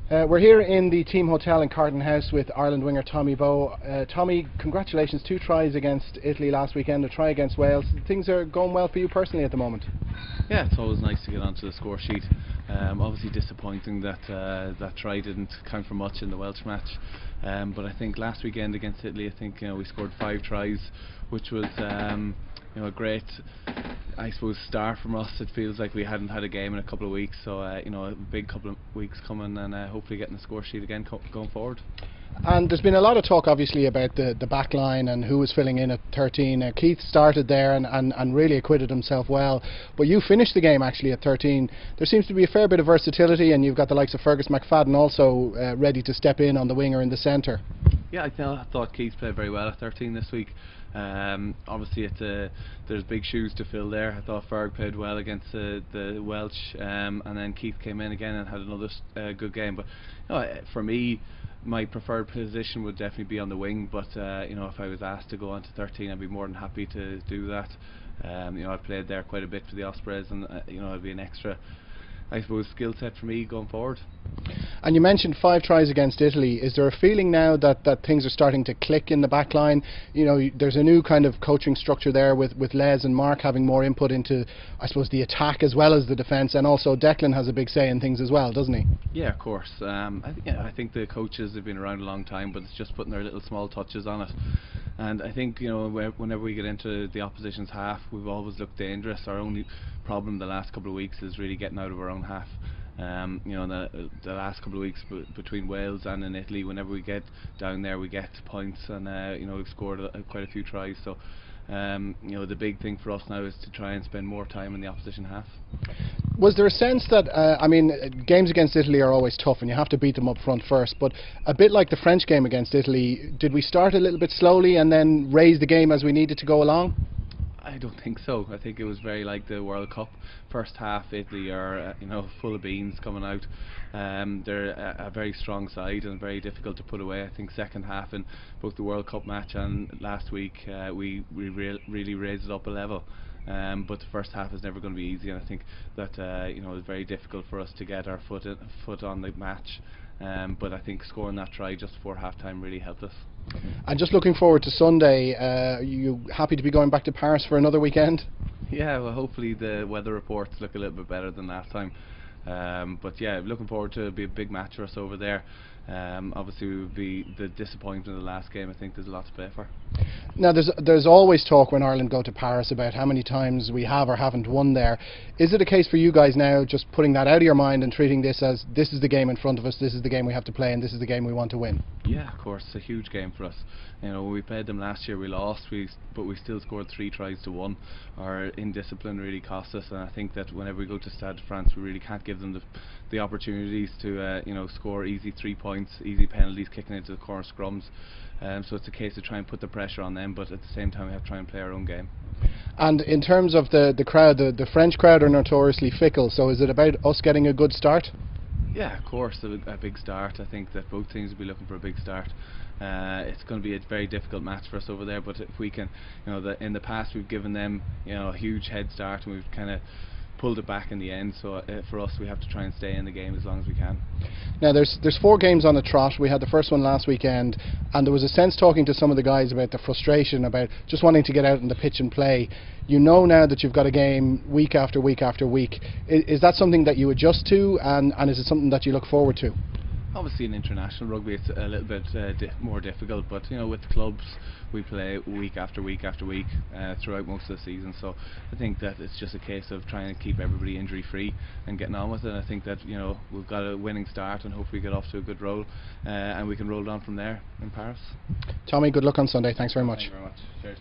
We're here in the team hotel in Carton House with Ireland winger Tommy Bowe. Tommy, congratulations, 2 tries against Italy last weekend, a try against Wales. Things are going well for you personally at the moment. Yeah, it's always nice to get onto the score sheet. Obviously disappointing that that try didn't count for much in the Welsh match, but I think last weekend against Italy, I think we scored 5 tries, which was a great, I suppose, start from us. It feels like we hadn't had a game in a couple of weeks, so a big couple of weeks coming, and hopefully getting the score sheet again going forward. And there's been a lot of talk obviously about the back line and who was filling in at 13. Keith started there and really acquitted himself well, but you finished the game actually at 13. There seems to be a fair bit of versatility, and you've got the likes of Fergus McFadden also ready to step in on the wing or in the centre. Yeah, I thought Keith played very well at 13 this week. Obviously there's big shoes to fill there. I thought Ferg played well against the Welsh, and then Keith came in again and had another good game. But for me, my preferred position would definitely be on the wing, but if I was asked to go on to 13, I'd be more than happy to do that. I've played there quite a bit for the Ospreys, and it'd be an extra, I suppose, skill set for me going forward. And you mentioned 5 tries against Italy. Is there a feeling now that things are starting to click in the back line? There's a new kind of coaching structure there with Les and Mark having more input into, I suppose, the attack as well as the defence, and also Declan has a big say in things as well, doesn't he? Yeah, of course. I think the coaches have been around a long time, but it's just putting their little small touches on it. And I think whenever we get into the opposition's half, we've always looked dangerous. Our only problem the last couple of weeks is really getting out of our own half. The last couple of weeks between Wales and in Italy, whenever we get down there, we get points, and we've scored quite a few tries. So the big thing for us now is to try and spend more time in the opposition half. Was there a sense that, games against Italy are always tough and you have to beat them up front first, but a bit like the French game against Italy, did we start a little bit slowly and then raise the game as we needed to go along? I don't think so. I think it was very like the World Cup. First half, Italy are full of beans coming out. They're a very strong side and very difficult to put away. I think second half in both the World Cup match and last week, we really raised it up a level. But the first half is never going to be easy, and I think that it was very difficult for us to get our foot on the match. But I think scoring that try just before half time really helped us. And just looking forward to Sunday, are you happy to be going back to Paris for another weekend? Yeah, well, hopefully the weather reports look a little bit better than last time. But yeah, looking forward to it. Be a big match for us over there. Obviously it would be the disappointment of the last game. I think there's a lot to play for. Now there's always talk when Ireland go to Paris about how many times we have or haven't won there. Is it a case for you guys now just putting that out of your mind and treating this as this is the game in front of us, this is the game we have to play, and this is the game we want to win? Yeah, of course, it's a huge game for us. When we played them last year, we lost, but we still scored 3 tries to 1. Our indiscipline really cost us, and I think that whenever we go to Stade de France, we really can't give them the opportunities to score easy 3 points, easy penalties, kicking into the corner scrums. So it's a case of trying to put the pressure on them, but at the same time we have to try and play our own game. And in terms of the crowd, the French crowd are notoriously fickle, so is it about us getting a good start? Yeah, of course, a big start. I think that both teams will be looking for a big start. It's going to be a very difficult match for us over there, but if we can, in the past we've given them a huge head start, and we've kind of pulled it back in the end, so for us we have to try and stay in the game as long as we can. Now there's 4 games on a trot. We had the first one last weekend, and there was a sense talking to some of the guys about the frustration about just wanting to get out on the pitch and play. Now that you've got a game week after week after week, is that something that you adjust to, and is it something that you look forward to? Obviously in international rugby it's a little bit more difficult, but with clubs we play week after week after week throughout most of the season, so I think that it's just a case of trying to keep everybody injury free and getting on with it. I think that we've got a winning start and hopefully get off to a good roll, and we can roll on from there in Paris. Tommy, good luck on Sunday. Thanks very much. Thank you very much. Cheers.